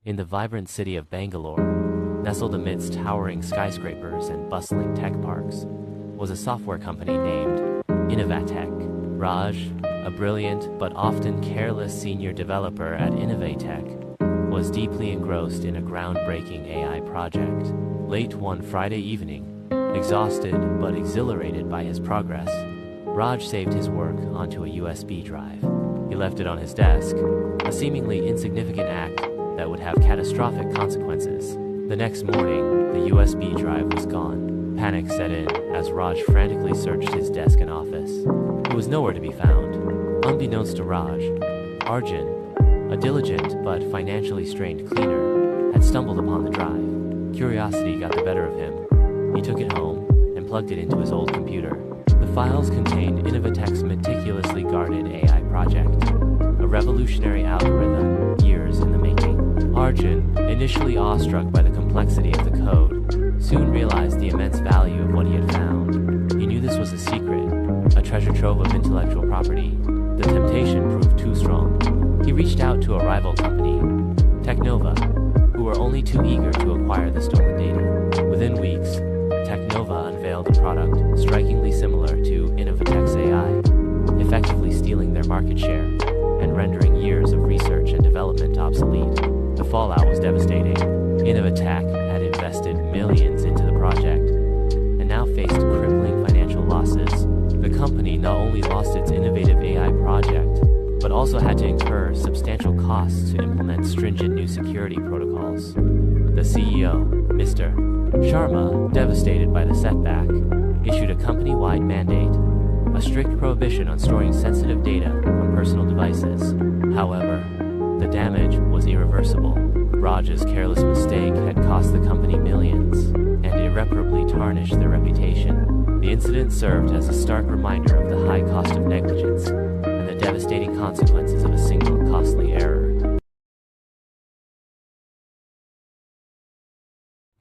In the vibrant city of Bangalore, nestled amidst towering skyscrapers and bustling tech parks, was a software company named Innovatech. Raj, a brilliant but often careless senior developer at Innovatech, was deeply engrossed in a groundbreaking AI project. Late one Friday evening, exhausted but exhilarated by his progress, Raj saved his work onto a USB drive. He left it on his desk, a seemingly insignificant act that would have catastrophic consequences. The next morning, the USB drive was gone. Panic set in as Raj frantically searched his desk and office. It was nowhere to be found. Unbeknownst to Raj, Arjun, a diligent but financially strained cleaner, had stumbled upon the drive. Curiosity got the better of him. He took it home and plugged it into his old computer. The files contained Innovatech's meticulously guarded AI project, a revolutionary algorithm years in the making. Arjun, initially awestruck by the complexity of the code, soon realized the immense value of what he had found. He knew this was a secret, a treasure trove of intellectual property. The temptation proved too strong. He reached out to a rival company, Technova, who were only too eager to acquire the stolen data. Within weeks, Technova unveiled a product strikingly similar to Innovatech's AI, effectively stealing their market share and rendering years of research and development obsolete. The fallout was devastating. Innovatech had invested millions into the project and now faced crippling financial losses. The company not only lost its innovative AI project, but also had to incur substantial costs to implement stringent new security protocols. The CEO, Mr. Sharma, devastated by the setback, issued a company-wide mandate, a strict prohibition on storing sensitive data on personal devices. However, the damage was irreversible. Raj's careless mistake had cost the company millions and irreparably tarnished their reputation. The incident served as a stark reminder of the high cost of negligence and the devastating consequences of a single costly error.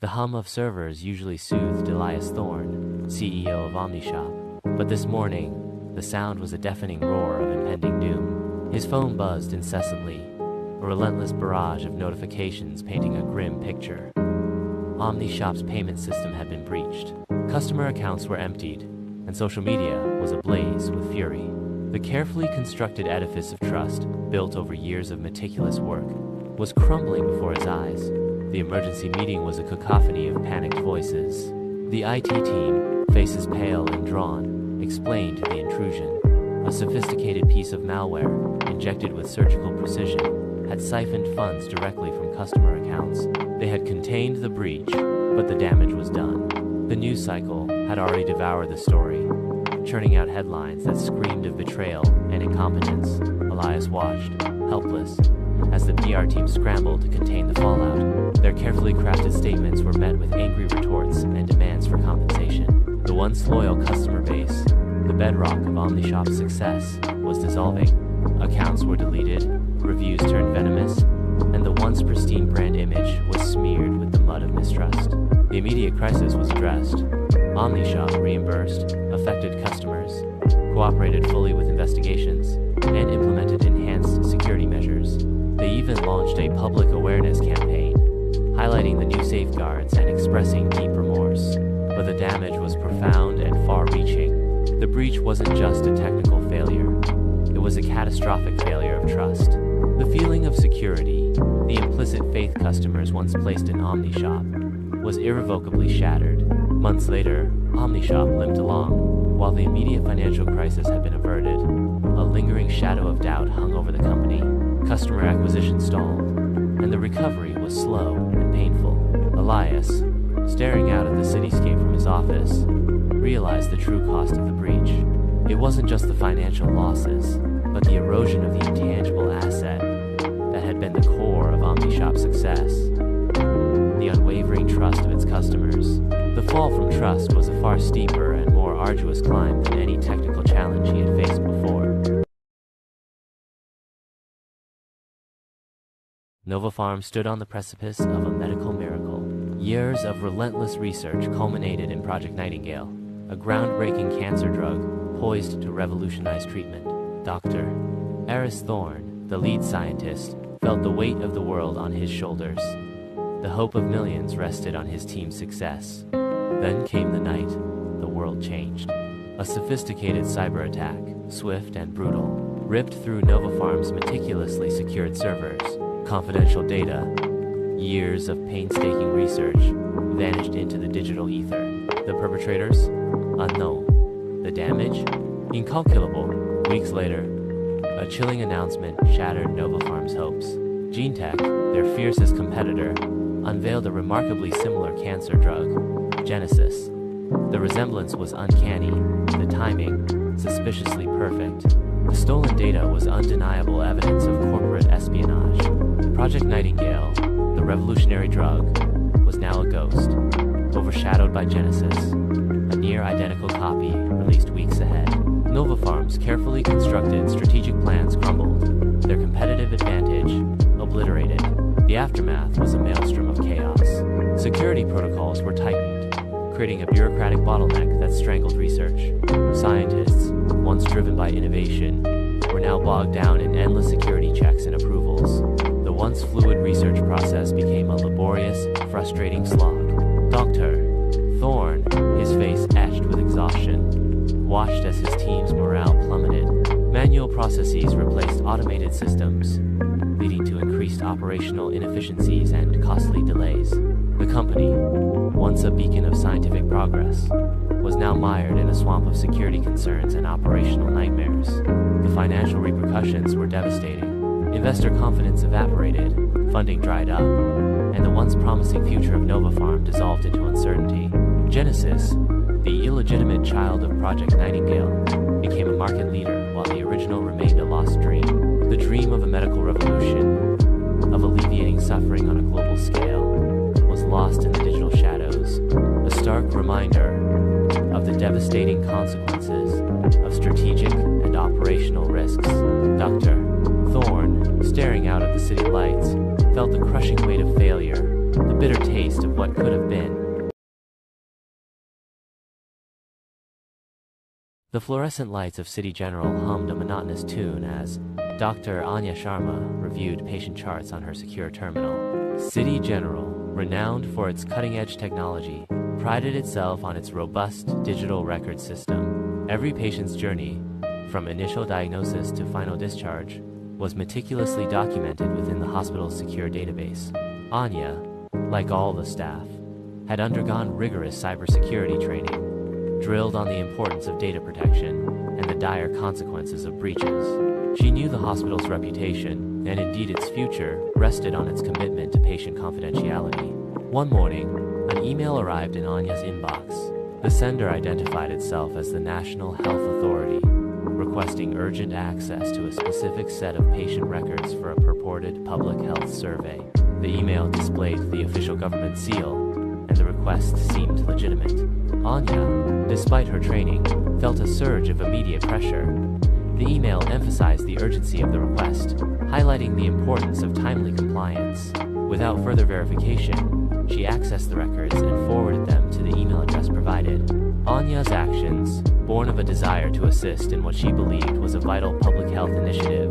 The hum of servers usually soothed Elias Thorne, CEO of OmniShop, but this morning, the sound was a deafening roar of impending doom. His phone buzzed incessantly, a relentless barrage of notifications painting a grim picture. OmniShop's payment system had been breached. Customer accounts were emptied, and social media was ablaze with fury. The carefully constructed edifice of trust, built over years of meticulous work, was crumbling before his eyes. The emergency meeting was a cacophony of panicked voices. The IT team, faces pale and drawn, explained the intrusion. A sophisticated piece of malware, injected with surgical precision, had siphoned funds directly from customer accounts. They had contained the breach, but the damage was done. The news cycle had already devoured the story, churning out headlines that screamed of betrayal and incompetence. Elias watched, helpless, as the PR team scrambled to contain the fallout. Their carefully crafted statements were met with angry retorts and demands for compensation. The once loyal customer base, the bedrock of OmniShop's success, was dissolving. Accounts were deleted, reviews turned venomous, and the once pristine brand image was smeared with the mud of mistrust. The immediate crisis was addressed. OmniShop reimbursed affected customers, cooperated fully with investigations, and implemented enhanced security measures. They even launched a public awareness campaign, highlighting the new safeguards and expressing deep remorse. But the damage was profound and far-reaching. The breach wasn't just a technical failure. It was a catastrophic failure of trust. The feeling of security, the implicit faith customers once placed in OmniShop, was irrevocably shattered. Months later, OmniShop limped along. While the immediate financial crisis had been averted, a lingering shadow of doubt hung over the company. Customer acquisition stalled, and the recovery was slow and painful. Elias, staring out at the cityscape from his office, realized the true cost of the breach. It wasn't just the financial losses, but the erosion of the intangible asset that had been the core of OmniShop's success, the unwavering trust of its customers. The fall from trust was a far steeper and more arduous climb than any technical challenge he had faced before. Novafarm stood on the precipice of a medical miracle. Years of relentless research culminated in Project Nightingale, a groundbreaking cancer drug poised to revolutionize treatment. Dr. Eris Thorne, the lead scientist, felt the weight of the world on his shoulders. The hope of millions rested on his team's success. Then came the night. The world changed. A sophisticated cyber attack, swift and brutal, ripped through Novapharm's meticulously secured servers. Confidential data, years of painstaking research, vanished into the digital ether. The perpetrators? Unknown. The damage? Incalculable. Weeks later, a chilling announcement shattered Novapharm's hopes. GeneTech, their fiercest competitor, unveiled a remarkably similar cancer drug, Genesis. The resemblance was uncanny, the timing suspiciously perfect. The stolen data was undeniable evidence of corporate espionage. Project Nightingale, the revolutionary drug, was now a ghost, overshadowed by Genesis, a near-identical copy released weeks ahead. Novapharm's carefully constructed strategic plans crumbled, their competitive advantage obliterated. The aftermath was a maelstrom of chaos. Security protocols were tightened, creating a bureaucratic bottleneck that strangled research. Scientists, once driven by innovation, were now bogged down in endless security checks and approvals. The once fluid research process became a laborious, frustrating slog. Dr. Thorne, his face etched with exhaustion, watched as his team's morale plummeted. Manual processes replaced automated systems, leading to increased operational inefficiencies and costly delays. The company, once a beacon of scientific progress, was now mired in a swamp of security concerns and operational nightmares. The financial repercussions were devastating. Investor confidence evaporated, funding dried up, and the once promising future of Novapharm dissolved into uncertainty. Genesis, the illegitimate child of Project Nightingale, became a market leader while the original remained a lost dream. The dream of a medical revolution, of alleviating suffering on a global scale, was lost in the digital shadows, a stark reminder of the devastating consequences of strategic and operational risks. Dr. Thorne, staring out at the city lights, felt the crushing weight of failure, the bitter taste of what could have been. The fluorescent lights of City General hummed a monotonous tune as Dr. Anya Sharma reviewed patient charts on her secure terminal. City General, renowned for its cutting-edge technology, prided itself on its robust digital record system. Every patient's journey, from initial diagnosis to final discharge, was meticulously documented within the hospital's secure database. Anya, like all the staff, had undergone rigorous cybersecurity training, drilled on the importance of data protection and the dire consequences of breaches. She knew the hospital's reputation, and indeed its future, rested on its commitment to patient confidentiality. One morning, an email arrived in Anya's inbox. The sender identified itself as the National Health Authority, requesting urgent access to a specific set of patient records for a purported public health survey. The email displayed the official government seal, and the request seemed legitimate. Anya, despite her training, felt a surge of immediate pressure. The email emphasized the urgency of the request, highlighting the importance of timely compliance. Without further verification, she accessed the records and forwarded them to the email address provided. Anya's actions, born of a desire to assist in what she believed was a vital public health initiative,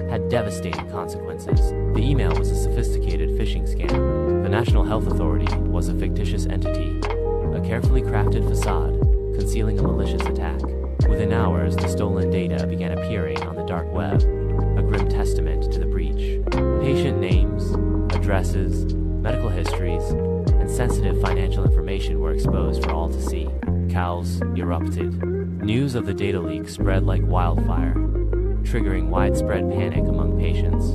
had devastating consequences. The email was a sophisticated phishing scam. The National Health Authority was a fictitious entity, a carefully crafted facade concealing a malicious attack. Within hours, the stolen data began appearing on the dark web, a grim testament to the breach. Patient names, addresses, medical histories, and sensitive financial information were exposed for all to see. Cows erupted. News of the data leak spread like wildfire, triggering widespread panic among patients.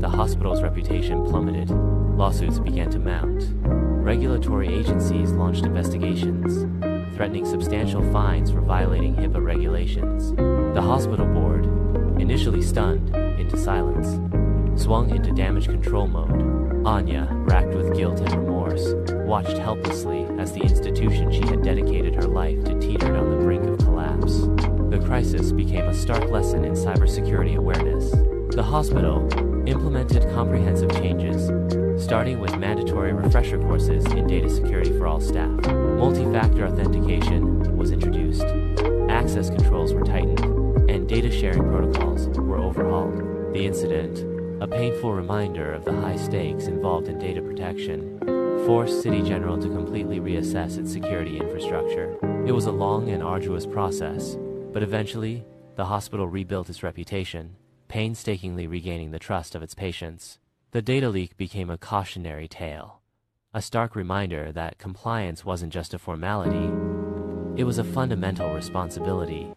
The hospital's reputation plummeted. Lawsuits began to mount. Regulatory agencies launched investigations, threatening substantial fines for violating HIPAA regulations. The hospital board, initially stunned into silence, swung into damage control mode. Anya, racked with guilt and remorse, watched helplessly as the institution she had dedicated her life to teetered on the brink of collapse. The crisis became a stark lesson in cybersecurity awareness. The hospital implemented comprehensive changes, starting with mandatory refresher courses in data security for all staff. Multi-factor authentication was introduced, access controls were tightened, and data sharing protocols were overhauled. The incident, A painful reminder of the high stakes involved in data protection forced City General to completely reassess its security infrastructure. It was a long and arduous process, but eventually, the hospital rebuilt its reputation, painstakingly regaining the trust of its patients. The data leak became a cautionary tale, a stark reminder that compliance wasn't just a formality, it was a fundamental responsibility.